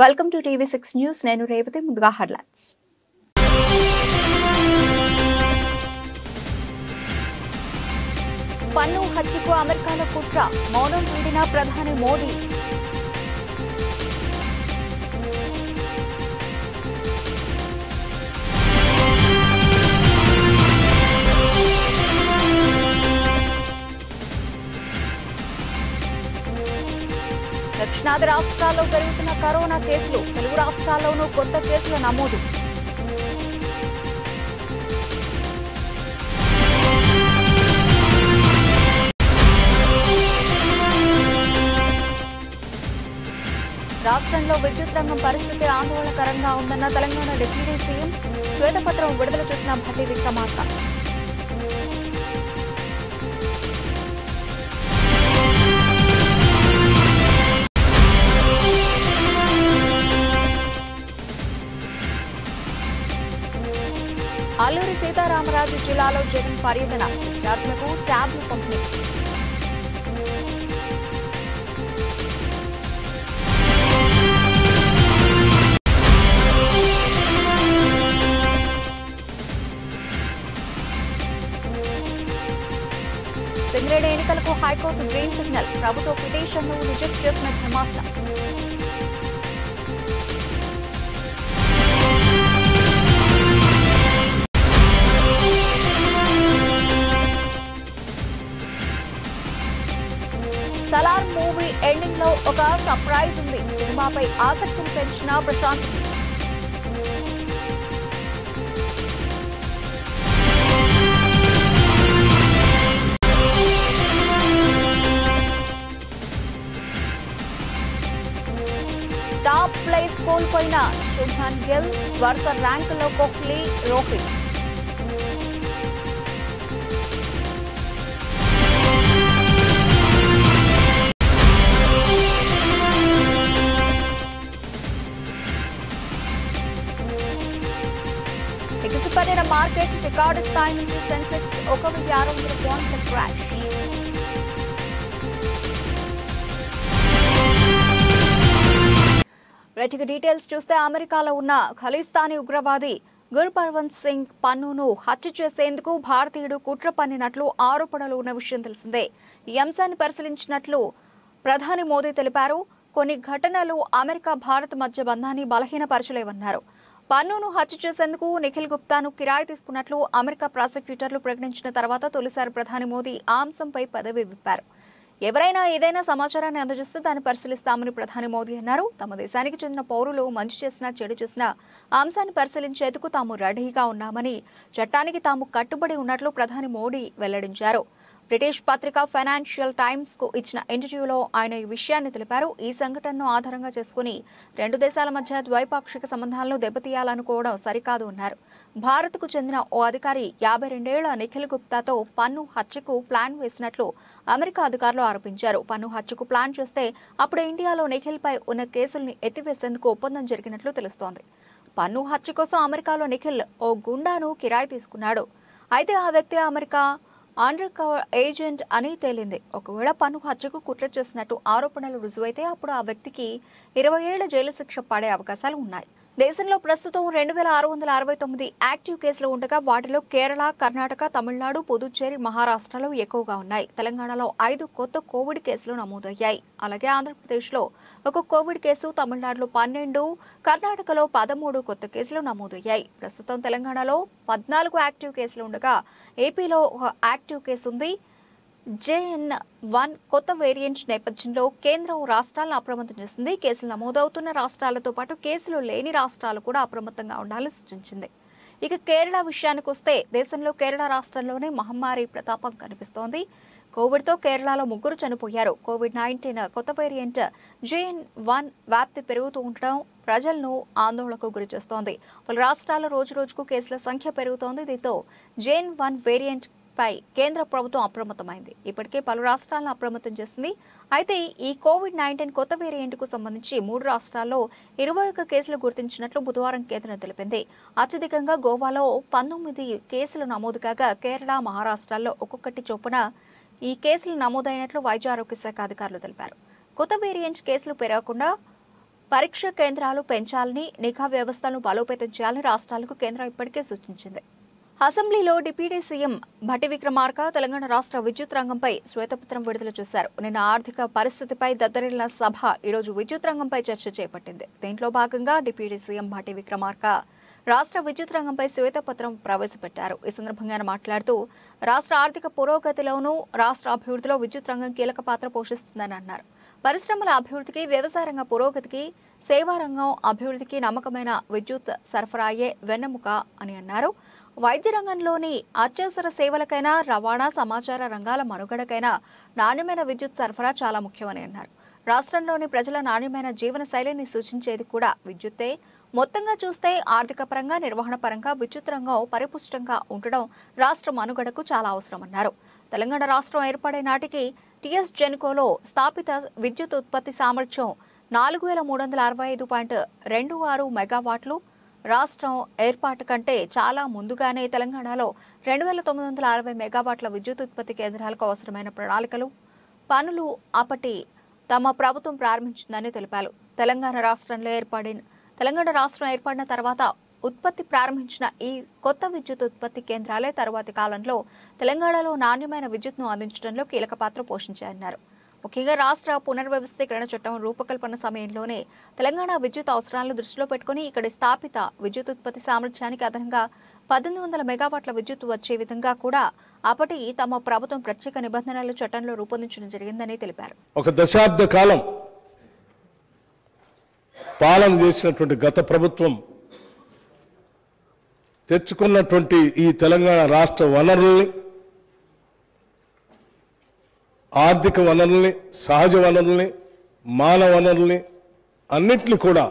Welcome to టీవీ6 news. నేను రేవతి. ముందుగా headlines. పన్ను హత్యకు అమెరికాలో కుట్ర, మౌనం వీడిన ప్రధాని మోదీ. దక్షిణాది రాష్ట్రాల్లో పెరుగుతున్న కరోనా కేసులు, తెలుగు రాష్ట్రాల్లోనూ కొత్త కేసుల నమోదు. రాష్ట్రంలో విద్యుత్ రంగం పరిస్థితి ఆందోళనకరంగా ఉందన్న తెలంగాణ డిప్యూటీ సీఎం. శ్వేతపత్రం విడుదల చేసిన భట్టి విక్రమార్క. అల్లూరి సీతారామరాజు జిల్లాలో జగన్ పర్యటన, విద్యార్థులకు ట్యాబ్లు పంపిణీ. సింగరేణి ఎన్నికలకు హైకోర్టు గ్రీన్ సిగ్నల్, ప్రభుత్వ పిటిషన్ను రిజెక్ట్ చేసిన ధర్మాసనం. సలార్ మూవీ ఎండింగ్ లో ఒక సర్ప్రైజ్ ఉంది. సినిమాపై ఆసక్తిని పెంచిన ప్రశాంత్. టాప్ ప్లేస్ కోల్పోయిన శుభ్మన్ గిల్, వరుస ర్యాంకులో కోహ్లీ, రోహిత్. ఎగిసిపడిన మార్కెట్, రికార్డు స్థాయి నుంచి సెన్సెక్స్ 1600 పాయింట్ల క్రాష్. రైట్గా డీటెయిల్స్ చూస్తే, అమెరికాలో ఉన్న ఖలిస్తానీ ఉగ్రవాది గుర్పర్వంత్ సింగ్ పన్నును హత్య చేసేందుకు భారతీయుడు కుట్ర పన్నినట్లు ఆరోపణలు ఉన్న విషయం తెలిసిందే. ఈ అంశాన్ని పరిశీలించినట్లు ప్రధాని మోదీ తెలిపారు. కొన్ని ఘటనలు అమెరికా భారత్ మధ్య బంధాన్ని బలహీనపరచలేవన్నారు. పన్నును హత్య చేసేందుకు నిఖిల్ గుప్తాను కిరాయి తీసుకున్నట్లు అమెరికా ప్రాసిక్యూటర్లు ప్రకటించిన తర్వాత తొలిసారి ప్రధాని మోదీ ఆ అంశంపై పదవి విప్పారు. ఎవరైనా ఏదైనా సమాచారాన్ని అందజేస్తే దాన్ని పరిశీలిస్తామని ప్రధాని మోదీ అన్నారు. తమ దేశానికి చెందిన పౌరులు మంచి చేసినా చెడు చేసినా ఆ అంశాన్ని పరిశీలించేందుకు తాము రెడీగా ఉన్నామని, చట్టానికి తాము కట్టుబడి ఉన్నట్లు ప్రధాని మోదీ వెల్లడించారు. బ్రిటిష్ పత్రిక ఫైనాన్షియల్ టైమ్స్ కు ఇచ్చిన ఇంటర్వ్యూలో ఆయన ఈ విషయాన్ని తెలిపారు. ఈ సంఘటనను ఆధారంగా చేసుకుని రెండు దేశాల మధ్య ద్వైపాక్షిక సంబంధాలను దెబ్బతీయాలనుకోవడం సరికాదు అన్నారు. భారత్ కు చెందిన ఓ అధికారి 52 ఏళ్ల నిఖిల్ గుప్తాతో పన్ను హత్యకు ప్లాన్ వేసినట్లు అమెరికా అధికారులు ఆరోపించారు. పన్ను హత్యకు ప్లాన్ చేస్తే అప్పుడు ఇండియాలో నిఖిల్ పై ఉన్న కేసుల్ని ఎత్తివేసేందుకు ఒప్పందం జరిగినట్లు తెలుస్తోంది. పన్ను హత్య కోసం అమెరికాలో నిఖిల్ ఓ గుండాను కిరాయి తీసుకున్నాడు. అయితే ఆ వ్యక్తి అమెరికా అండర్ కవర్ ఏజెంట్ అని తేలింది. ఒకవేళ పన్ను హత్యకు కుట్ర చేసినట్టు ఆరోపణలు రుజువైతే అప్పుడు ఆ వ్యక్తికి 20 ఏళ్ల జైలు శిక్ష పడే అవకాశాలు ఉన్నాయి. దేశంలో ప్రస్తుతం 2669 యాక్టివ్ కేసులు ఉండగా వాటిలో కేరళ, కర్ణాటక, తమిళనాడు, పుదుచ్చేరి, మహారాష్ట్రలో ఎక్కువగా ఉన్నాయి. తెలంగాణలో 5 కొత్త కోవిడ్ కేసులు నమోదయ్యాయి. అలాగే ఆంధ్రప్రదేశ్లో 1 కోవిడ్ కేసు, తమిళనాడులో 12, కర్ణాటకలో 13 కొత్త కేసులు నమోదయ్యాయి. ప్రస్తుతం తెలంగాణలో 14 యాక్టివ్ కేసులు ఉండగా ఏపీలో 1 యాక్టివ్ కేసు ఉంది. JN.1 కొత్త వేరియంట్ నేపథ్యంలో కేంద్రం రాష్ట్రాలను అప్రమత్తం చేసింది. కేసులు నమోదవుతున్న రాష్ట్రాలతో పాటు కేసులు లేని రాష్ట్రాలు కూడా అప్రమత్తంగా ఉండాలని సూచించింది. ఇక కేరళ విషయానికి వస్తే, దేశంలో కేరళ రాష్ట్రంలోనే మహమ్మారి ప్రతాపం కనిపిస్తోంది. కోవిడ్తో కేరళలో 3 చనిపోయారు. కోవిడ్-19 కొత్త వేరియంట్ JN.1 వ్యాప్తి పెరుగుతూ ఉండడం ప్రజలను ఆందోళనకు గురిచేస్తోంది. పలు రాష్ట్రాల్లో రోజురోజుకు కేసుల సంఖ్య పెరుగుతోంది. దీంతో JN.1 వేరియంట్ పై కేంద్ర ప్రభుత్వం అప్రమత్తమైంది. ఇప్పటికే పలు రాష్ట్రాలను అప్రమత్తం చేసింది. అయితే ఈ కోవిడ్-19 కొత్త వేరియంట్ కు సంబంధించి 3 రాష్ట్రాల్లో 21 కేసులు గుర్తించినట్లు బుధవారం కేంద్రం తెలిపింది. అత్యధికంగా గోవాలో 19 కేసులు నమోదు కాగా కేరళ, మహారాష్ట్రలో ఒక్కొక్కటి చొప్పున ఈ కేసులు నమోదైనట్లు వైద్య ఆరోగ్య శాఖ అధికారులు తెలిపారు. కొత్త వేరియంట్ కేసులు పెరగకుండా పరీక్ష కేంద్రాలు పెంచాలని, నిఘా వ్యవస్థలను బలోపేతం చేయాలని రాష్ట్రాలకు కేంద్రం ఇప్పటికే సూచించింది. అసెంబ్లీలో డిప్యూటీ సీఎం భట్టి విక్రమార్క తెలంగాణ రాష్ట్ర విద్యుత్ రంగంపై శ్వేతపత్రం విడుదల చేశారు. నిన్న ఆర్థిక పరిస్థితిపై దద్దరిల్లిన సభ ఈరోజు విద్యుత్ రంగంపై చర్చ చేపట్టింది. దీంట్లో భాగంగా డిప్యూటీ సీఎం భట్టి విక్రమార్క రాష్ట్ర విద్యుత్ రంగంపై శ్వేతపత్రం ప్రవేశపెట్టారు. ఈ సందర్భంగా ఆయన మాట్లాడుతూ రాష్ట్ర ఆర్థిక పురోగతిలోనూ రాష్ట్ర అభివృద్ధిలో విద్యుత్ రంగం కీలక పాత్ర పోషిస్తుందని అన్నారు. పరిశ్రమల అభివృద్ధికి, వ్యవసాయ రంగ పురోగతికి, సేవా రంగం అభివృద్ధికి నమ్మకమైన విద్యుత్ సరఫరాయే వెన్నెముక అని అన్నారు. వైద్య రంగంలోని అత్యవసర సేవలకైనా, రవాణా, సమాచార రంగాల మనుగడకైనా నాణ్యమైన విద్యుత్ సరఫరా చాలా ముఖ్యమని అన్నారు. రాష్ట్రంలోని ప్రజల నాణ్యమైన జీవన శైలిని సూచించేది కూడా విద్యుత్తే. మొత్తంగా చూస్తే ఆర్థిక పరంగా, నిర్వహణ పరంగా విద్యుత్ రంగం పరిపుష్టంగా ఉండడం రాష్ట్ర మనుగడకు చాలా అవసరమన్నారు. తెలంగాణ రాష్ట్రం ఏర్పడే నాటికి టీఎస్ జెన్కోలో స్థాపిత విద్యుత్ ఉత్పత్తి సామర్థ్యం 4365.26 మెగావాట్లు. రాష్ట్రం ఏర్పాటు కంటే చాలా ముందుగానే తెలంగాణలో 2960 మెగావాట్ల విద్యుత్ ఉత్పత్తి కేంద్రాలకు అవసరమైన ప్రణాళికలు, పనులు అప్పటి తమ ప్రభుత్వం ప్రారంభించిందని తెలిపారు. తెలంగాణ రాష్ట్రం ఏర్పడిన తర్వాత ఉత్పత్తి ప్రారంభించిన ఈ కొత్త విద్యుత్ ఉత్పత్తి కేంద్రాలే తరువాతి కాలంలో తెలంగాణలో నాణ్యమైన విద్యుత్ను అందించడంలో కీలక పాత్ర పోషించాయన్నారు. ముఖ్యంగా రాష్ట్ర పునర్వ్యవస్థీకరణ చట్టం రూపకల్పన సమయంలోనే తెలంగాణ విద్యుత్ అవసరాలను దృష్టిలో పెట్టుకుని ఇక్కడి స్థాపిత విద్యుత్ ఉత్పత్తి సామర్థ్యానికి అదనంగా 1800 మెగావాట్ల విద్యుత్ వచ్చే విధంగా కూడా అప్పటి తమ ప్రభుత్వం ప్రత్యేక నిబంధనలు చట్టంలో రూపొందించడం జరిగిందని తెలిపారు. ఒక దశాబ్ద కాలం పాలన చేసినటువంటి గత ప్రభుత్వం తెచ్చుకున్నటువంటి ఈ తెలంగాణ రాష్ట్ర వనరుల్ని, ఆర్థిక వనరుల్ని, సహజ వనరుల్ని, మానవ వనరుల్ని అన్నింటినీ కూడా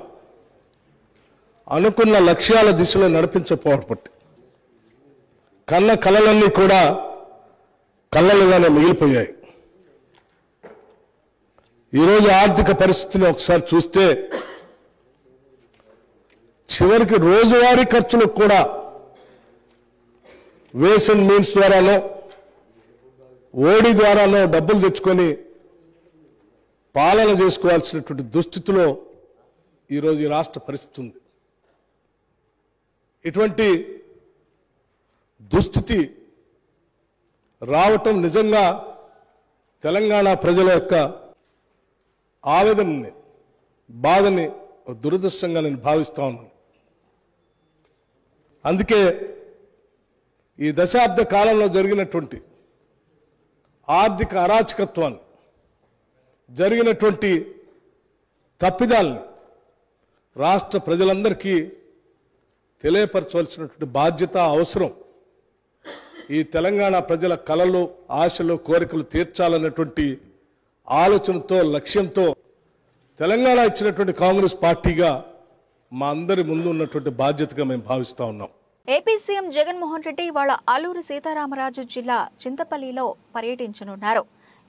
అనుకున్న లక్ష్యాల దిశలో నడిపించకపోవడం కన్న కలలన్నీ కూడా కళ్ళలుగానే మిగిలిపోయాయి. ఈరోజు ఆర్థిక పరిస్థితిని ఒకసారి చూస్తే చివరికి రోజువారీ ఖర్చులకు కూడా వేస్ అండ్ మీన్స్ ద్వారానో, ఓడి ద్వారానో డబ్బులు తెచ్చుకొని పాలన చేసుకోవాల్సినటువంటి దుస్థితిలో ఈరోజు ఈ రాష్ట్ర పరిస్థితి ఉంది. ఇటువంటి దుస్థితి రావటం నిజంగా తెలంగాణ ప్రజల యొక్క ఆవేదనని, బాధని దురదృష్టంగా నేను భావిస్తా ఉన్నాను. అందుకే ఈ దశాబ్ద కాలంలో జరిగినటువంటి ఆర్థిక అరాచకత్వాన్ని, జరిగినటువంటి తప్పిదాల్ని రాష్ట్ర ప్రజలందరికీ తెలియపరచవలసినటువంటి బాధ్యత, అవసరం. ఈ తెలంగాణ ప్రజల కలలు, ఆశలు, కోరికలు తీర్చాలన్నటువంటి ఆలోచనతో, లక్ష్యంతో తెలంగాణ ఇచ్చినటువంటి కాంగ్రెస్ పార్టీగా మా అందరి ముందు ఉన్నటువంటి బాధ్యతగా మేము భావిస్తా ఉన్నాం. ఏపీ సీఎం జగన్మోహన్ రెడ్డి ఇవాళ అల్లూరి సీతారామరాజు జిల్లా చింతపల్లిలో పర్యటించనున్నారు.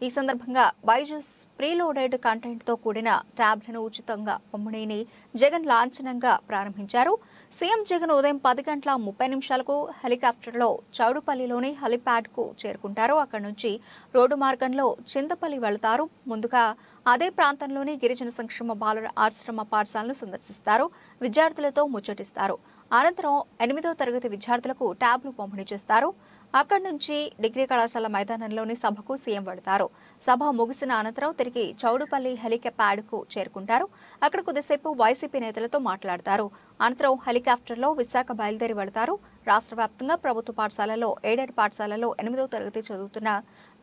ఈ సందర్భంగా బైజూస్ ప్రీలోడెడ్ కంటెంట్తో కూడిన ట్యాబ్లను ఉచితంగా పంపిణీని జగన్ లాంఛనంగా ప్రారంభించారు. సీఎం జగన్ ఉదయం 10:30 హెలికాప్టర్లో చౌడుపల్లిలోని హెలిప్యాడ్కు చేరుకుంటారు. అక్కడి నుంచి రోడ్డు మార్గంలో చింతపల్లి వెళతారు. ముందుగా అదే ప్రాంతంలోని గిరిజన సంక్షేమ బాలుర ఆశ్రమ పాఠశాలను సందర్శిస్తారు. విద్యార్థులతో ముచ్చటిస్తారు. అనంతరం 8వ తరగతి విద్యార్థులకు ట్యాబ్లు పంపిణీ చేస్తారు. అక్కడి నుంచి డిగ్రీ కళాశాల మైదానంలోని సభకు సీఎం వెళతారు. సభ ముగిసిన అనంతరం తిరిగి చౌడుపల్లి హెలిప్యాడ్కు చేరుకుంటారు. అక్కడ కొద్దిసేపు వైసీపీ నేతలతో మాట్లాడతారు. అనంతరం హెలికాప్టర్లో విశాఖ బయలుదేరి వెళతారు. రాష్ట్ర వ్యాప్తంగా ప్రభుత్వ పాఠశాలలో, ఎయిడెడ్ పాఠశాలలో 8వ తరగతి చదువుతున్న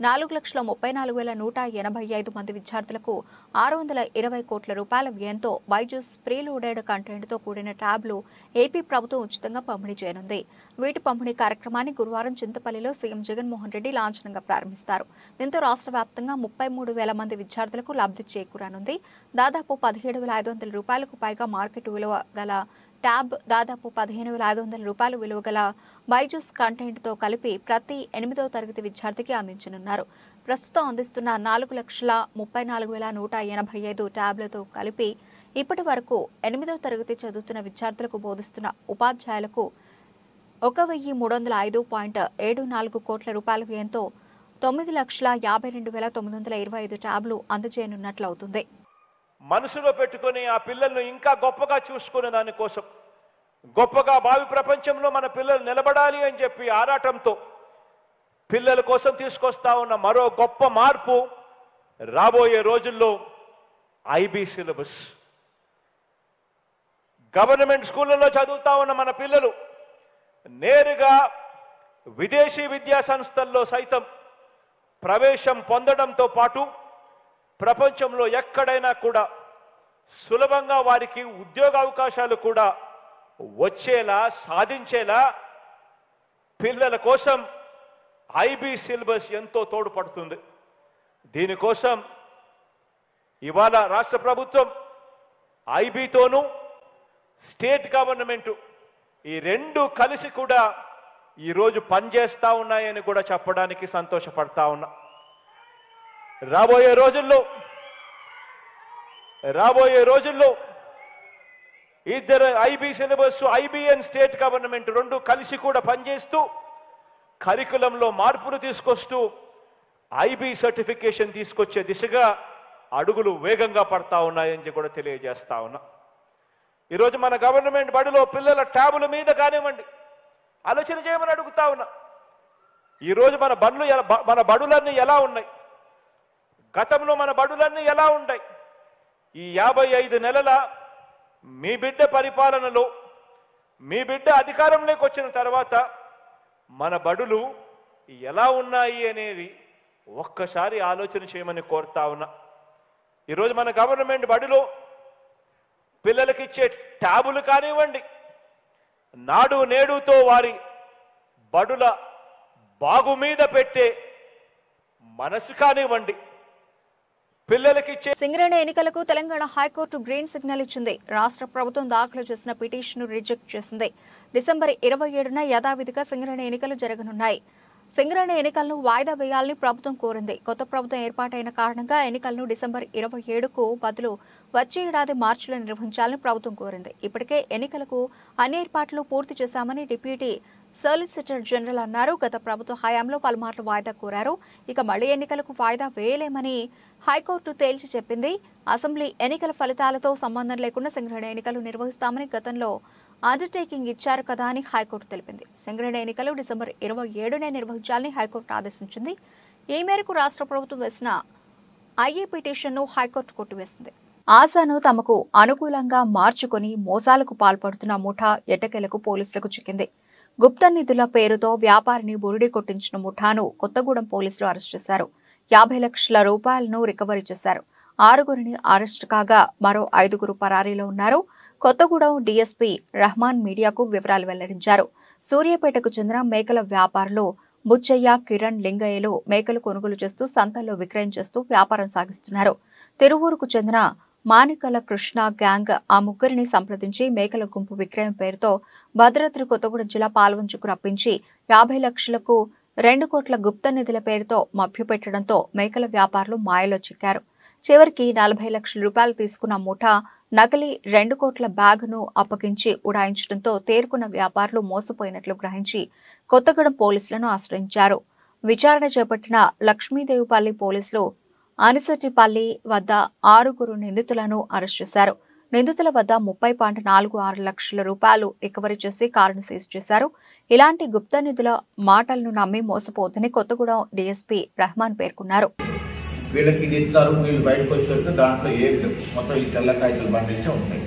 4,34,185 మంది విద్యార్థులకు 620 కోట్ల రూపాయల వ్యయంతో బైజూస్ ప్రీలోడెడ్ కంటెంట్తో కూడిన ట్యాబ్లు ఏపీ ప్రభుత్వం ఉచితంగా పంపిణీ చేయనుంది. వీటి పంపిణీ కార్యక్రమాన్ని గురువారం చింతపల్లిలో సీఎం జగన్మోహన్ రెడ్డి లాంఛనంగా ప్రారంభిస్తారు. దీంతో రాష్ట్ర వ్యాప్తంగా 33,000 మంది విద్యార్థులకు లబ్ధి చేకూరనుంది. దాదాపు 17,500 రూపాయలకు పైగా మార్కెట్ విలువ గల ట్యాబ్, దాదాపు 15,500 రూపాయలు విలువ గల బైజూస్ కంటెంట్తో కలిపి ప్రతి 8వ తరగతి విద్యార్థికి అందించనున్నారు. ప్రస్తుతం అందిస్తున్న 4,34,185 ట్యాబ్లతో కలిపి ఇప్పటి వరకు 8వ తరగతి చదువుతున్న విద్యార్థులకు బోధిస్తున్న ఉపాధ్యాయులకు 1,305.74 కోట్ల రూపాయల వ్యయంతో 9,52,925 ట్యాబ్లు అందజేయనున్నట్లవుతుంది. మనసులో పెట్టుకొని ఆ పిల్లలను ఇంకా గొప్పగా చూసుకునే దానికోసం, గొప్పగా భావి ప్రపంచంలో మన పిల్లలు నిలబడాలి అని చెప్పి ఆరాటంతో పిల్లల కోసం తీసుకొస్తా ఉన్న మరో గొప్ప మార్పు రాబోయే రోజుల్లో ఐబీ సిలబస్. గవర్నమెంట్ స్కూళ్ళలో చదువుతా ఉన్న మన పిల్లలు నేరుగా విదేశీ విద్యా సంస్థల్లో సైతం ప్రవేశం పొందడంతో పాటు ప్రపంచంలో ఎక్కడైనా కూడా సులభంగా వారికి ఉద్యోగ అవకాశాలు కూడా వచ్చేలా సాధించేలా పిల్లల కోసం ఐబీ సిలబస్ ఎంతో తోడ్పడుతుంది. దీనికోసం ఇవాళ రాష్ట్ర ప్రభుత్వం ఐబీతోనూ స్టేట్ గవర్నమెంట్ ఈ రెండు కలిసి కూడా ఈరోజు పనిచేస్తా ఉన్నాయని కూడా చెప్పడానికి సంతోషపడతా ఉన్నా. రాబోయే రోజుల్లో ఇద్దరు IB syllabus, IB and state government రెండు కలిసి కూడా పనిచేస్తూ కరికులంలో మార్పులు తీసుకొస్తూ ఐబీ సర్టిఫికేషన్ తీసుకొచ్చే దిశగా అడుగులు వేగంగా పడతా ఉన్నాయని కూడా తెలియజేస్తా ఉన్నా. ఈరోజు మన గవర్నమెంట్ బడిలో పిల్లల ట్యాబుల మీద కానివ్వండి ఆలోచన చేయమని అడుగుతా ఉన్నా. ఈరోజు మన బడులన్నీ ఎలా ఉన్నాయి, గతంలో మన బడులన్నీ ఎలా ఉన్నాయి, ఈ 55 నెలల మీ బిడ్డ పరిపాలనలో మీ బిడ్డ అధికారంలోకి వచ్చిన తర్వాత మన బడులు ఎలా ఉన్నాయి అనేది ఒక్కసారి ఆలోచన చేయమని కోరుతా ఉన్నా. ఈరోజు మన గవర్నమెంట్ బడిలో పిల్లలకి ఇచ్చే ట్యాబులు కానివ్వండి, నాడు నేడుతో వారి బడుల బాగు మీద పెట్టే మనసు కానివ్వండి, పిల్లలకిచ్చే సింగరేణి ఎన్నికలకు తెలంగాణ హైకోర్టు గ్రీన్ సిగ్నల్ ఇచ్చింది. రాష్ట్ర ప్రభుత్వం దాఖలు చేసిన పిటిషన్ రిజెక్ట్ చేసింది. డిసెంబర్ 27న యథావిధిగా సింగరేణి ఎన్నికలు జరగనున్నాయి. సింగరేణి ఎన్నికలను వాయిదా వేయాలని ప్రభుత్వం కోరింది. కొత్త ప్రభుత్వం ఏర్పాటైన కారణంగా ఎన్నికలను డిసెంబర్ 27కు బదులు వచ్చే ఏడాది మార్చిలో నిర్వహించాలని ప్రభుత్వం కోరింది. ఇప్పటికే ఎన్నికలకు అన్ని ఏర్పాట్లు పూర్తి చేశామని డిప్యూటీ సోలిసిటర్ జనరల్ అన్నారు. గత ప్రభుత్వ హయాంలో పలుమార్లు వాయిదా కోరారు. ఇక మళ్లీ ఎన్నికలకు వాయిదా వేయలేమని హైకోర్టు తేల్చి చెప్పింది. అసెంబ్లీ ఎన్నికల ఫలితాలతో సంబంధం లేకుండా సింగరేణి ఎన్నికలు నిర్వహిస్తామని గతంలో అండర్టేకింగ్ ఇచ్చారు కదా అని హైకోర్టు తెలిపింది. సింగరేణి ఎన్నికలు డిసెంబర్ 27నే నిర్వహించాలని హైకోర్టు ఆదేశించింది. ఈ మేరకు రాష్ట్ర ప్రభుత్వం వేసిన ఐఏ పిటిషన్ను హైకోర్టు కొట్టివేసింది. ఆశాను తమకు అనుకూలంగా మార్చుకుని మోసాలకు పాల్పడుతున్న ముఠా ఎట్టకేలకు పోలీసులకు చిక్కింది. గుప్త నిధుల పేరుతో వ్యాపారిని బురిడి కొట్టించిన ముఠాను కొత్తగూడెం పోలీసులు అరెస్ట్ చేశారు. 50 లక్షల రూపాయలను రికవరీ చేశారు. 6గురిని అరెస్ట్ కాగా మరో 5గురు పరారీలో ఉన్నారు. కొత్తగూడెం డీఎస్పీ రహమాన్ మీడియాకు వివరాలు వెల్లడించారు. సూర్యాపేటకు చెందిన మేకల వ్యాపారులు బుచ్చయ్య, కిరణ్, లింగయ్యలు మేకలు కొనుగోలు చేస్తూ సంతల్లో విక్రయం చేస్తూ వ్యాపారం సాగిస్తున్నారు. తిరువూరుకు చెందిన మానికల కృష్ణ గ్యాంగ్ ఆ ముగ్గురిని సంప్రదించి మేకల గుంపు విక్రయం పేరుతో భద్రాద్రి కొత్తగూడెం జిల్లా పాల్వంచుకు రప్పించి 50 లక్షలకు 2 కోట్ల గుప్త నిధుల పేరుతో మభ్యపెట్టడంతో మేకల వ్యాపారులు మాయలో చిక్కారు. చివరికి 40 లక్షల రూపాయలు తీసుకున్న ముఠా నకిలీ 2 కోట్ల బ్యాగును అప్పగించి ఉడాయించడంతో తేరుకున్న వ్యాపారులు మోసపోయినట్లు గ్రహించి కొత్తగూడెం పోలీసులను ఆశ్రయించారు. విచారణ చేపట్టిన లక్ష్మీదేవిపల్లి పోలీసులు అనిసటిపల్లి వద్ద 6గురు నిందితులను అరెస్ట్ చేశారు. నిందితుల వద్ద 30.46 లక్షల రూపాయలు రికవరీ చేసి కారును సీజ్ చేశారు. ఇలాంటి గుప్త నిధుల మాటలను నమ్మి మోసపోవద్దని కొత్తగూడెం డీఎస్పీ రహమాన్ పేర్కొన్నారు. వీళ్ళకి ఇది ఇస్తారు, వీళ్ళు బయటకు వచ్చేస్తే దాంట్లో మొత్తం ఈ తెల్ల కాగితాలు బండిస్తే ఉంటాయి.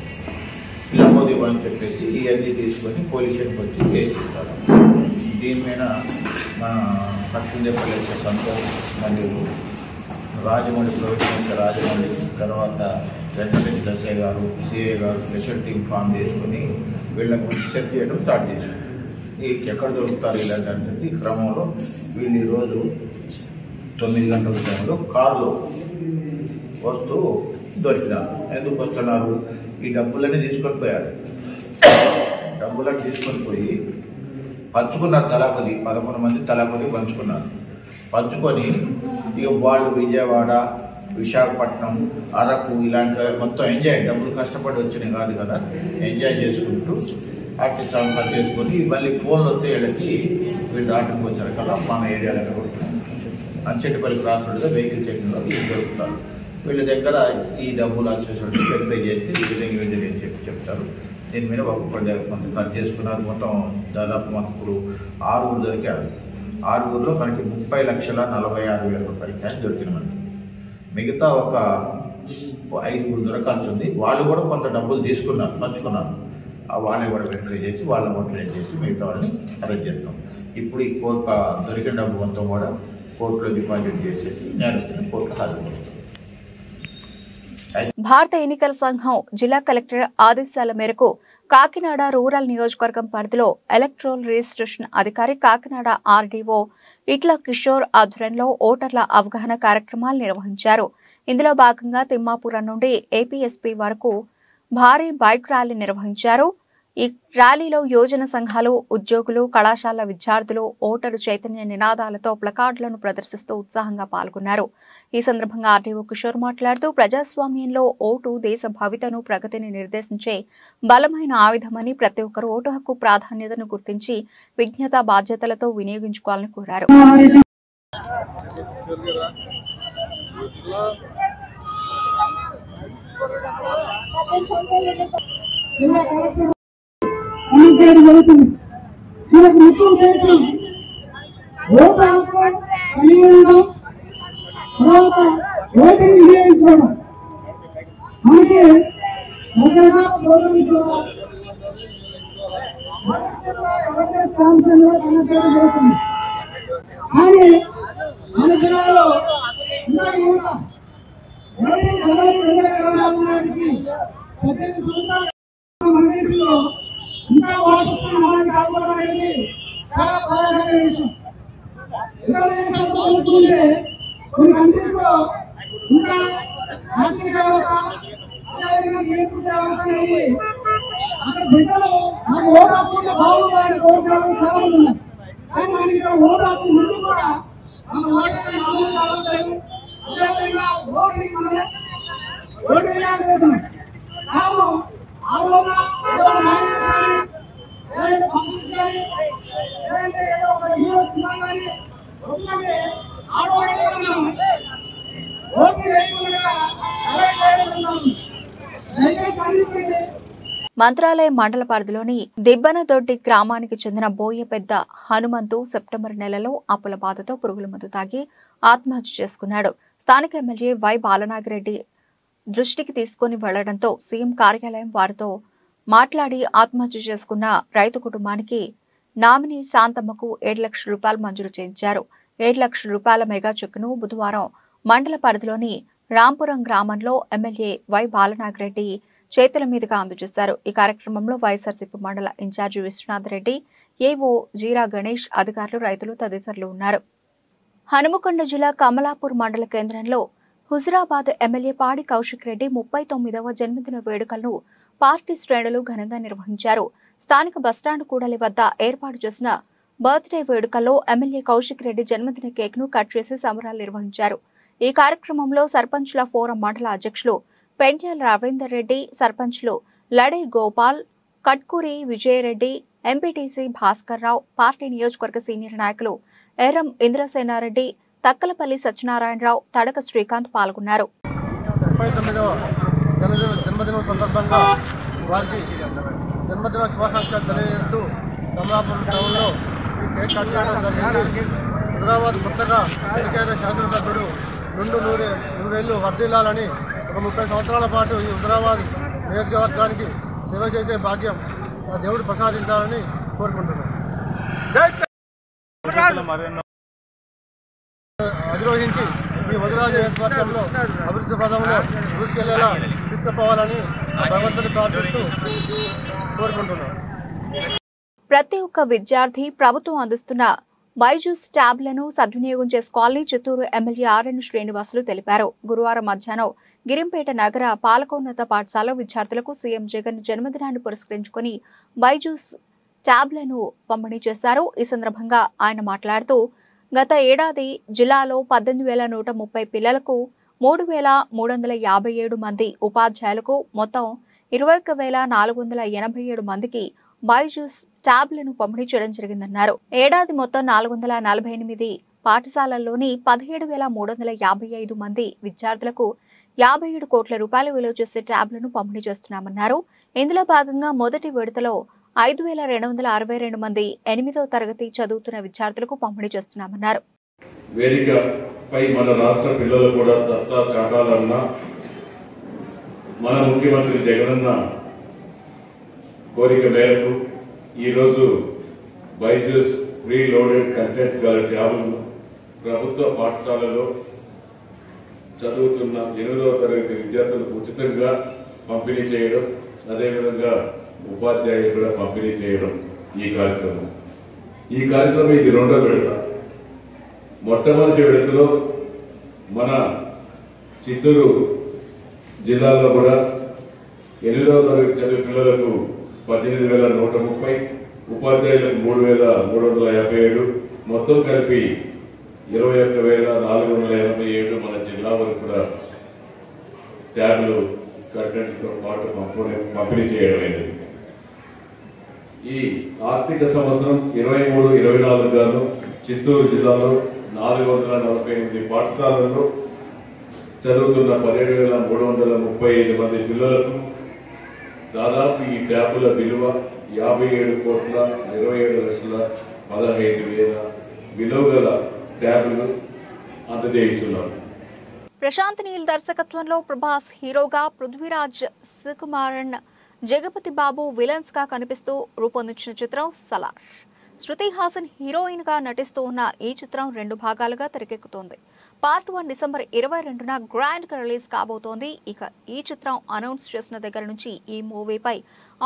ఇలా మోదీబా అని చెప్పేసి ఇవన్నీ తీసుకొని పోలీస్ స్టేషన్కి వచ్చి కేసు ఇస్తారు. దీని మీద మన లక్ష్మీదేవిపల్లి సంతోష్ మరియు రాజమౌళి ప్రొఫెసర్ రాజమౌళి, తర్వాత వెంకటేష్ దశయ్య గారు, సిఐ గారు స్పెషల్ టీం ఫామ్ చేసుకుని వీళ్ళకు సెట్ చేయడం స్టార్ట్ చేశారు. ఎక్కడ దొరుకుతారు ఇలాంటి ఈ క్రమంలో వీళ్ళు ఈరోజు 9 గంటల టైంలో కారులో వస్తూ దొరికినారు. ఎందుకు వస్తున్నారు? ఈ డబ్బులన్నీ తీసుకొని పోయారు. డబ్బులన్నీ తీసుకొని పోయి పంచుకున్నారు. తలాకొని 11 మంది తలాకొని పంచుకున్నారు. పంచుకొని ఇక వాళ్ళు విజయవాడ, విశాఖపట్నం, అరకు ఇలాంటి మొత్తం ఎంజాయ్, డబ్బులు కష్టపడి వచ్చినాయి కాదు కదా, ఎంజాయ్ చేసుకుంటూ ఆర్టిస్ట్ అంతా చేసుకొని మళ్ళీ ఫోన్లు వస్తే వీళ్ళకి వీళ్ళు ఆటకు వచ్చారు కదా మన ఏరియాలో అంచెట్టిపల్లి క్రాస్ రోడ్గా వెహికల్ చెకింగ్లో వీళ్ళు దొరుకుతారు. వీళ్ళ దగ్గర ఈ డబ్బులు అసోసియేషన్ వెరిఫై చేస్తే ఈ విధంగా అని చెప్పి చెప్తారు. దీని మీద ఒక్కొక్కటి కొంత ఖర్చు చేసుకున్నారు. మొత్తం దాదాపు మనకు ఇప్పుడు 6 దొరికారు. 6లో మనకి 30,46,000 రూపాయలు క్యాష్ దొరికింది మనకి. మిగతా ఒక 5 దొరకాల్సి ఉంది. వాళ్ళు కూడా కొంత డబ్బులు తీసుకున్నారు, పంచుకున్నారు. వాళ్ళని కూడా వెరిఫై చేసి వాళ్ళని మోటివేట్ చేసి మిగతా వాళ్ళని అరెస్ట్ చేస్తాం. ఇప్పుడు ఈ కోర్టు దొరికిన డబ్బు మొత్తం కూడా కోర్టులో డిపాజిట్ చేసేసి నేరస్తుని కోర్టులో హాజరుపరుస్తాం. భారత ఎన్నికల సంఘం జిల్లా కలెక్టర్ ఆదేశాల మేరకు కాకినాడ రూరల్ నియోజకవర్గం పరిధిలో ఎలక్ట్రల్ రిజిస్ట్రేషన్ అధికారి కాకినాడ ఆర్డీఓ ఇట్ల కిషోర్ ఆధ్వర్యంలో ఓటర్ల అవగాహన కార్యక్రమాలు నిర్వహించారు. ఇందులో భాగంగా తిమ్మాపురం నుండి ఏపీఎస్పీ వరకు భారీ బైక్ ర్యాలీ నిర్వహించారు. ఈ ర్యాలీలో యోజన సంఘాలు, ఉద్యోగులు, కళాశాల విద్యార్థులు ఓటరు చైతన్య నినాదాలతో ప్లకార్డులను ప్రదర్శిస్తూ ఉత్సాహంగా పాల్గొన్నారు. ఈ సందర్భంగా ఆర్డీఓ కిషోర్ మాట్లాడుతూ ప్రజాస్వామ్యంలో ఓటు దేశ భవితను, ప్రగతిని నిర్దేశించే బలమైన ఆయుధమని, ప్రతి ఒక్కరూ ఓటు హక్కు ప్రాధాన్యతను గుర్తించి విజ్ఞత బాధ్యతలతో వినియోగించుకోవాలని కోరారు. జరుగుతుంది. మనకు ముఖ్య ఉద్దేశం ఓటు హక్కు కలిగి ఉండడం, తర్వాత ఓటుని వినియోగించుకోవడం. మనకి రకరకాల ప్రోగ్రామ్స్ జరుగుతుంది. కానీ మన జిల్లాలో ఇంకా యువత జనవరి 2024 నాటికి 18 సంవత్సరాల మన దేశంలో ఇంకా ఓటర్స్ కాకపోవడం అనేది చాలా బాధాకరమైన విషయం. ఇతర దేశాలతో పోల్చుకుంటే కొన్ని కంట్రీస్ లో ఇంకా రాజకీయ వ్యవస్థ, అదేవిధంగా నియంత్రణ వ్యవస్థ అనేది అక్కడ ప్రజలు నాకు ఓటు హక్కు బాగుండాలని కోరుకోవడం చాలా మంది ఉన్నారు. కానీ మనకి ఇక్కడ ఓటు హక్కు ముందు కూడా మన ఓటు అమలు కావట్లేదు. అదేవిధంగా ఓటు వేయకపోతున్నాం. కారణం ఆ రోజున మంత్రాలయం మండల పరిధిలోని దిబ్బనదొడ్డి గ్రామానికి చెందిన బోయ పెద్ద హనుమంతు సెప్టెంబర్ నెలలో అప్పుల బాధతో పురుగుల మందు తాగి ఆత్మహత్య చేసుకున్నాడు. స్థానిక ఎమ్మెల్యే వై బాలనాగిరెడ్డి దృష్టికి తీసుకుని వెళ్లడంతో సీఎం కార్యాలయం వారితో మాట్లాడి ఆత్మహత్య చేసుకున్న రైతు కుటుంబానికి నామినీ శాంతమ్మకు 7 లక్షల రూపాయలు మంజూరు చేయించారు. 7 లక్షల రూపాయల మెగా చెక్కును బుధవారం మండల పరిధిలోని రాంపురం గ్రామంలో ఎమ్మెల్యే వై బాలనాగిరెడ్డి చేతుల మీదుగా అందజేశారు. ఈ కార్యక్రమంలో వైఎస్ఆర్సీపీ మండల ఇన్ఛార్జి విశ్వనాథ్ రెడ్డి, ఏవో జీరా గణేష్, అధికారులు, రైతులు తదితరులు ఉన్నారు. హనుమకొండ జిల్లా కమలాపూర్ మండల కేంద్రంలో హుజురాబాద్ ఎమ్మెల్యే పాడి కౌశిక్ రెడ్డి 39వ జన్మదిన వేడుకలను పార్టీ శ్రేణులు ఘనంగా నిర్వహించారు. స్థానిక బస్టాండ్ కూడలి వద్ద ఏర్పాటు చేసిన బర్త్డే వేడుకల్లో ఎమ్మెల్యే కౌశిక్ రెడ్డి జన్మదిన కేక్ ను కట్ చేసి సంబరాలు నిర్వహించారు. ఈ కార్యక్రమంలో సర్పంచ్ల ఫోరం మండల అధ్యక్షులు పెంట్యాల రవీందర్ రెడ్డి, సర్పంచ్లు లడే గోపాల్, కట్కూరి విజయరెడ్డి, ఎంపీటీసీ భాస్కర్ రావు, పార్టీ నియోజకవర్గ సీనియర్ నాయకులు ఎర్రం ఇంద్రసేనారెడ్డి, తక్కలపల్లి సత్యనారాయణరావు, తడక శ్రీకాంత్ పాల్గొన్నారు. 39వ జన్మదినం సందర్భంగా వారికి జన్మదిన శుభాకాంక్షలు తెలియజేస్తూ కమలాపురం టౌన్లో ఈ కేక్ కట్ చేయడం జరిగింది. హైదరాబాద్ కొత్తగా ఎన్నికైన శాసనసభ్యుడు నుండు నూరేళ్లు వర్ధిల్లాలని, ఒక 30 సంవత్సరాల పాటు ఈ హైదరాబాద్ నియోజకవర్గానికి సేవ చేసే భాగ్యం దేవుడు ప్రసాదించాలని కోరుకుంటున్నాను. అధిరోహించి ఈ హైదరాబాద్ నియోజకవర్గంలో అభివృద్ధి పదంలో దూసుకెళ్లేలా తీసుకుపోవాలని భగవంతుని ప్రార్థిస్తూ కోరుకుంటున్నాను. ప్రతి ఒక్క విద్యార్థి ప్రభుత్వం అందిస్తున్న బైజూస్ ట్యాబ్లను సద్వినియోగం చేసుకోవాలని చిత్తూరు ఎమ్మెల్యే ఆర్ఎన్ శ్రీనివాసులు తెలిపారు. గురువారం మధ్యాహ్నం గిరింపేట నగర పాలకోన్నత పాఠశాల విద్యార్థులకు సీఎం జగన్ జన్మదినాన్ని పురస్కరించుకుని బైజూస్ ట్యాబ్లను పంపిణీ చేశారు. ఈ సందర్భంగా ఆయన మాట్లాడుతూ గత ఏడాది జిల్లాలో 18,130 పిల్లలకు 3,357 మంది ఉపాధ్యాయులకు మొత్తం 21,487 మందికి బైజూస్ ట్యాబ్లను పంపిణీ చేయడం జరిగిందన్నారు. ఏడాది మొత్తం 448 పాఠశాలల్లోని 17,355 మంది విద్యార్థులకు 57 కోట్ల రూపాయలు విలువ చేసే ట్యాబ్లను పంపిణీ చేస్తున్నామన్నారు. ఇందులో భాగంగా మొదటి విడతలో 5,262 మంది 8వ తరగతి చదువుతున్న విద్యార్థులకు పంపిణీ చేస్తున్నామన్నారు. వేదికపై మన రాష్ట్ర పిల్లలు కూడా సత్తా చాటాలన్న మన ముఖ్యమంత్రి జగనన్న కోరిక మేరకు ఈరోజు బైజూస్ ప్రీ లోడెడ్ కంటెంట్ గల ట్యాబ్లను ప్రభుత్వ పాఠశాలలో చదువుతున్న 8వ తరగతి విద్యార్థులకు ఉచితంగా పంపిణీ చేయడం, అదేవిధంగా ఉపాధ్యాయులు కూడా పంపిణీ చేయడం ఈ కార్యక్రమం ఇది 2వ విడత. మొట్టమొదటి విడతలో మన చిత్తూరు జిల్లాలో కూడా 8వ తరగతి చదివే పిల్లలకు 18,130, ఉపాధ్యాయులకు 3,357, మొత్తం కలిపి 21,487 మన జిల్లా వరకు కూడా ట్యాబ్లు కంటెంట్తో పాటు పంపిణీ చేయడమైనది. ఈ ఆర్థిక సంవత్సరం 23-24 గాను చిత్తూరు జిల్లాలో 448 పాఠశాలల్లో చదువుతున్న 17,335 మంది పిల్లలకు దాదాపు ఈ ట్యాబుల విలువ 57,27,15,000 విలువ గల ట్యాబులు అందజేయించున్నారు. ప్రశాంత్ నీల్ దర్శకత్వంలో ప్రభాస్ హీరోగా, పృథ్వీరాజ్, సుకుమారన్, జగపతి బాబు విలన్స్ గా కనిపిస్తూ రూపొందించిన చిత్రం సలార్. శృతి హాసన్ హీరోయిన్ గా నటిస్తూ ఉన్న ఈ చిత్రం 2 భాగాలుగా తెరకెక్కుతోంది. పార్ట్ 1 డిసెంబర్ 22న గ్రాండ్ గా రిలీజ్ కాబోతోంది. ఇక ఈ చిత్రం అనౌన్స్ చేసిన దగ్గర నుంచి ఈ మూవీపై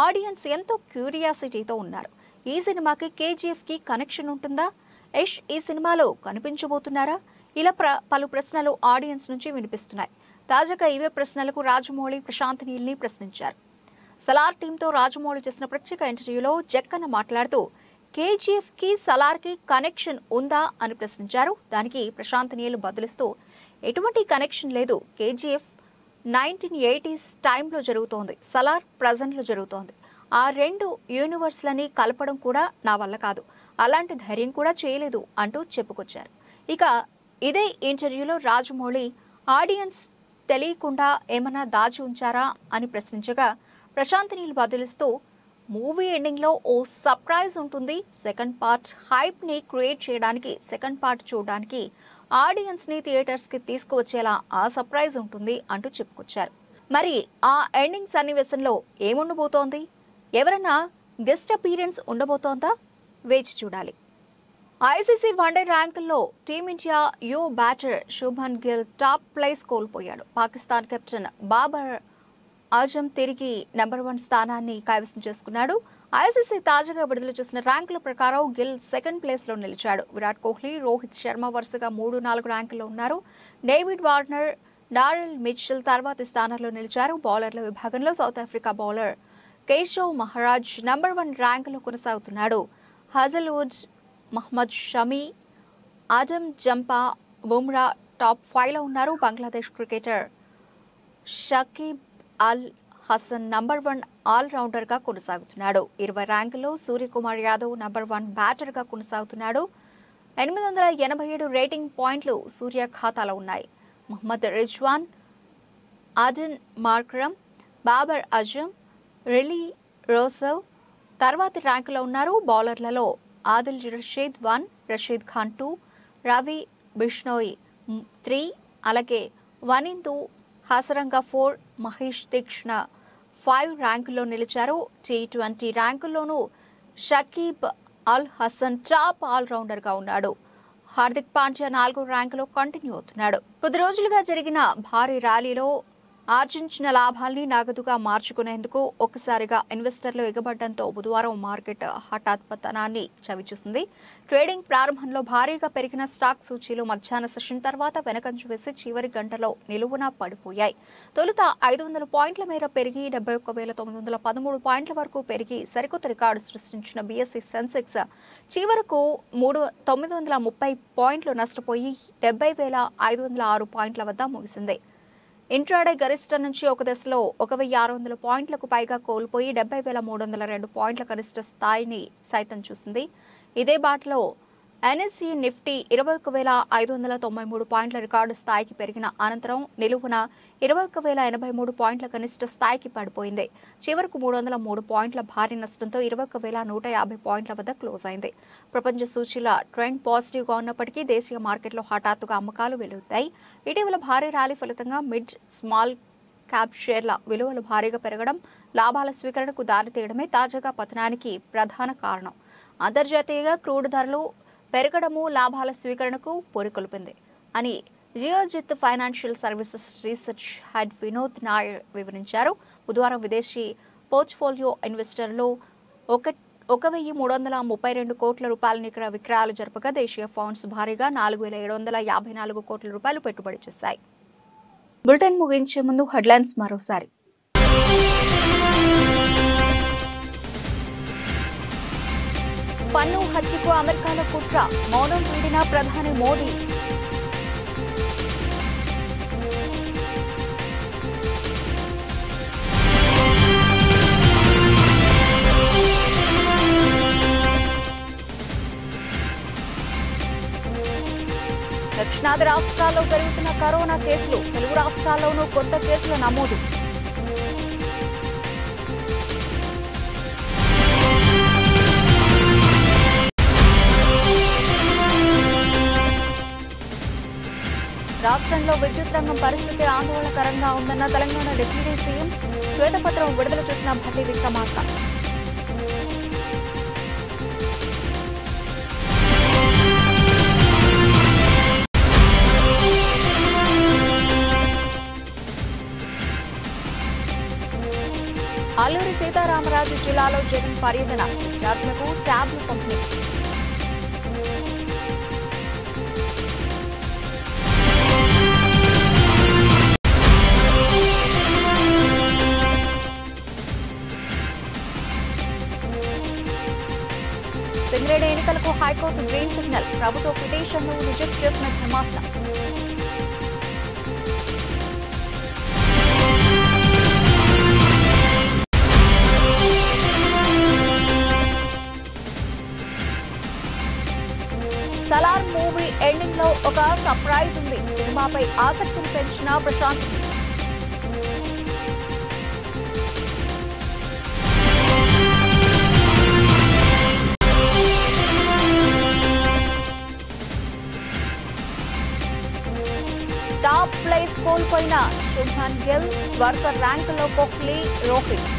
ఆడియన్స్ ఎంతో క్యూరియాసిటీతో ఉన్నారు. ఈ సినిమాకి KGF కి కనెక్షన్ ఉంటుందా? యష్ ఈ సినిమాలో కనిపించబోతున్నారా? ఇలా పలు ప్రశ్నలు ఆడియన్స్ నుంచి వినిపిస్తున్నాయి. తాజాగా ఇవే ప్రశ్నలకు రాజమౌళి ప్రశాంత్ నీల్ ని ప్రశ్నించారు. సలార్ టీంతో రాజమౌళి చేసిన ప్రత్యేక ఇంటర్వ్యూలో జక్కన్న మాట్లాడుతూ KGF కి సలార్ కి కనెక్షన్ ఉందా అని ప్రశ్నించారు. దానికి ప్రశాంత్ నీల్ బదులిస్తూ ఎటువంటి కనెక్షన్ లేదు. KGF 1980s టైంలో జరుగుతోంది, సలార్ ప్రజెంట్ లో జరుగుతోంది. ఆ 2 యూనివర్స్లని కలపడం కూడా నా వల్ల కాదు, అలాంటి ధైర్యం కూడా చేయలేదు అంటూ చెప్పుకొచ్చారు. ఇక ఇదే ఇంటర్వ్యూలో రాజమౌళి ఆడియన్స్ తెలియకుండా ఏమన్నా దాచి ఉంచారా అని ప్రశ్నించగా ప్రశాంత్ నీల్ బదులిస్తూ మూవీ ఎండింగ్ లో ఓ సర్ప్రైజ్ ఉంటుంది. సెకండ్ పార్ట్ హైప్ ని క్రియేట్ చేయడానికి, సెకండ్ పార్ట్ చూడడానికి ఆడియన్స్ ని థియేటర్స్ కి తీసుకువచ్చేలా ఆ సర్ప్రైజ్ ఉంటుంది అంటూ చెప్పుకొచ్చారు. మరి ఆ ఎండింగ్ సన్నివేశంలో ఏముండబోతోంది? ఎవరన్నా గెస్ట్ అపీరెన్స్ ఉండబోతోందా? వేచి చూడాలి. ICC వన్డే ర్యాంకుల్లో టీమిండియా యువ batter Shubman Gill top place కోల్పోయాడు. పాకిస్తాన్ కెప్టెన్ బాబర్ ఆజం తిరిగి నెంబర్ 1 స్థానాన్ని కైవసం చేసుకున్నాడు. ICC తాజాగా విడుదల చేసిన ర్యాంకుల ప్రకారం గిల్ సెకండ్ ప్లేస్ లో నిలిచాడు. విరాట్ కోహ్లీ, రోహిత్ శర్మ వరుసగా 3-4 ర్యాంకుల్లో ఉన్నారు. డేవిడ్ వార్నర్, డారెల్ మిచెల్ తర్వాతి స్థానాల్లో నిలిచారు. బౌలర్ల విభాగంలో South Africa bowler Keshav Maharaj number 1 ర్యాంకులో కొనసాగుతున్నాడు. Hazlewood, Mohammed Shami, Adam Zampa, Bumrah top 5లో ఉన్నారు. Bangladesh cricketer Shakib Al Hasan number 1 allrounder గా కొనసాగుతున్నాడు. 20 ర్యాంకుల్లో సూర్యకుమార్ యాదవ్ నంబర్ 1 బ్యాటర్ గా కొనసాగుతున్నాడు. 887 రేటింగ్ పాయింట్లు సూర్య ఖాతాలో ఉన్నాయి. Mohammad Rizwan, Aiden Markram, Babar Azam, Rilee Rossouw తర్వాతి ర్యాంకులో ఉన్నారు. బౌలర్లలో ఆదిల్ రషీద్ 1, రషీద్ ఖాన్ 2, రవి బిష్ణోయ్ 3, అలాగే వనిందు హసరంగా 4, మహేష్ తీక్షణ 5 ర్యాంకుల్లో నిలిచారు. T20 ర్యాంకుల్లోనూ Shakib Al Hasan top allrounder గా ఉన్నాడు. హార్దిక్ పాండ్యా 4వ ర్యాంకులో కంటిన్యూ అవుతున్నాడు. కొద్ది రోజులుగా జరిగిన భారీ ర్యాలీలో ఆర్జించిన లాభాల్ని నగదుగా మార్చుకునేందుకు ఒక్కసారిగా ఇన్వెస్టర్లు ఎగబడ్డంతో బుధవారం మార్కెట్ హఠాత్ పతనాన్ని చవిచూసింది. ట్రేడింగ్ ప్రారంభంలో భారీగా పెరిగిన స్టాక్ సూచీలు మధ్యాహ్న సెషన్ తర్వాత వెనకంజు వేసి చివరి గంటలో నిలువున పడిపోయాయి. తొలుత 500 పాయింట్ల మేర పెరిగి 71,913 పాయింట్ల వరకు పెరిగి సరికొత్త రికార్డు సృష్టించిన BSE సెన్సెక్స్ చివరకు 930 పాయింట్లు నష్టపోయి 70,506 పాయింట్ల వద్ద ముగిసింది. ఇంట్రాడే గరిష్ట నుంచి ఒక దశలో 1,600 పాయింట్లకు పైగా కోల్పోయి 70,302 పాయింట్ల గరిష్ట స్థాయిని సైతం చూసింది. ఇదే బాటలో ఎన్ఎస్ఈ నిఫ్టీ 21,593 పాయింట్ల రికార్డు స్థాయికి పెరిగిన అనంతరం నిలువున 21,083 పాయింట్ల కనిష్ట స్థాయికి పడిపోయింది. చివరకు 303 పాయింట్ల భారీ నష్టంతో 21,150 పాయింట్ల వద్ద క్లోజ్ అయింది. ప్రపంచ సూచీల ట్రెండ్ పాజిటివ్గా ఉన్నప్పటికీ దేశీయ మార్కెట్లో హఠాత్తుగా అమ్మకాలు వెలువెత్తాయి. ఇటీవల భారీ ర్యాలీ ఫలితంగా మిడ్ స్మాల్ క్యాప్ షేర్ల విలువలు భారీగా పెరగడం, లాభాల స్వీకరణకు దారితీయడమే తాజాగా పతనానికి ప్రధాన కారణం. అంతర్జాతీయంగా క్రూడ్ ధరలు పెరగడము లాభాల స్వీకరణకు పొరికొల్పింది అని Geojit financial services research head Vinod Nair వివరించారు. బుధవారం విదేశీ పోర్ట్ఫోలియో ఇన్వెస్టర్లు 1,332 కోట్ల రూపాయల నికర విక్రయాలు జరపగా దేశీయ ఫండ్స్ భారీగా 4,754 కోట్ల రూపాయలు పెట్టుబడి చేశాయి. బులెటిన్ ముగించే ముందు హెడ్లైన్స్ మరోసారి. పన్ను హత్యకు అమెరికాలో కుట్ర, మౌనం వీడిన ప్రధాని మోదీ. దక్షిణాది రాష్ట్రాల్లో పెరుగుతున్న కరోనా కేసులు, తెలుగు రాష్ట్రాల్లోనూ కొత్త కేసుల నమోదు. రాష్ట్రంలో విద్యుత్ రంగం పరిస్థితి ఆందోళనకరంగా ఉందన్న తెలంగాణ డిప్యూటీ సీఎం. శ్వేతపత్రం విడుదల చేసిన భట్టి విక్రమార్క. అల్లూరి సీతారామరాజు జిల్లాలో జగన్ పర్యటన, విద్యార్థులకు ట్యాబ్లు పంపిణీ. సింగరేణి ఎన్నికలకు హైకోర్టు గ్రీన్ సిగ్నల్, ప్రభుత్వ పిటిషన్ను రిజెక్ట్ చేసిన ధర్మాసనం. సలార్ మూవీ ఎండింగ్ లో ఒక సర్ప్రైజ్ ఉంది. సినిమాపై ఆసక్తిని పెంచిన ప్రశాంత్. టాప్ ప్లేస్ కోల్పోయిన శుభ్మన్ గిల్, వరుస ర్యాంకుల్లో కోహ్లీ, రోహిత్.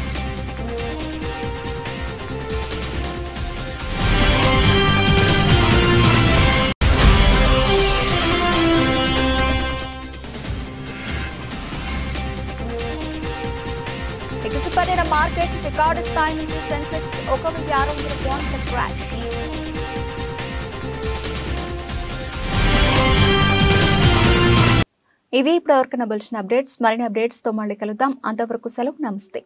ఎగిసిపడిన మార్కెట్, రికార్డు స్థాయి నుంచి సెన్సెక్స్ 1,600 పాయింట్ల క్రాష్. ఇవి ఇప్పటివరకు నబల్చిన అప్డేట్స్. మరిన్ని అప్డేట్స్ తో మళ్ళీ కలుద్దాం. అంతవరకు సెలవు. నమస్తే.